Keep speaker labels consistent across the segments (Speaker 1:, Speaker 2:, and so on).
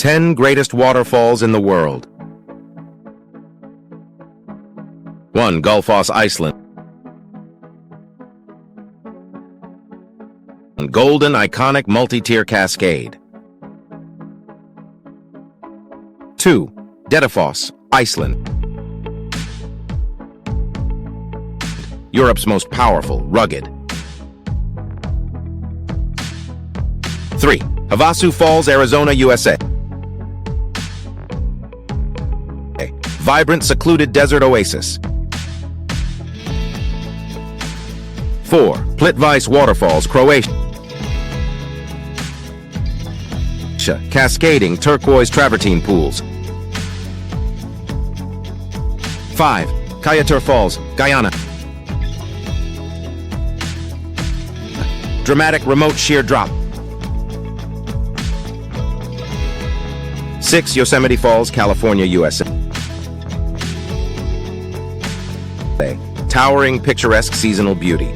Speaker 1: 10 greatest waterfalls in the world. 1. Gullfoss, Iceland. Golden, iconic multi-tier cascade. 2. Dettifoss, Iceland. Europe's most powerful, rugged. 3. Iguazu Falls, Arizona, USA. Vibrant, secluded desert oasis. 4. Plitvice Waterfalls, Croatia. Cascading, turquoise travertine pools. 5. Kayatur Falls, Guyana. Dramatic remote sheer drop. 6. Yosemite Falls, California, USA. Towering, picturesque seasonal beauty.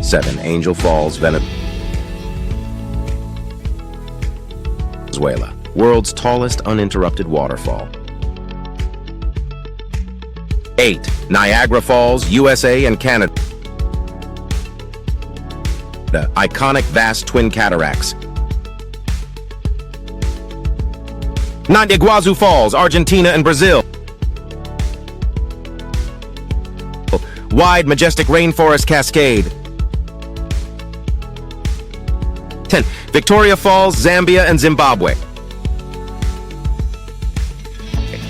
Speaker 1: 7. Angel Falls, Venezuela. World's tallest uninterrupted waterfall. 8. Niagara Falls, USA and Canada. Iconic vast twin cataracts. 9. Iguazu Falls, Argentina and Brazil. Wide, majestic rainforest cascade. 10. Victoria Falls, Zambia and Zimbabwe.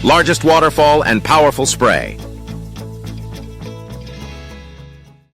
Speaker 1: Largest waterfall and powerful spray.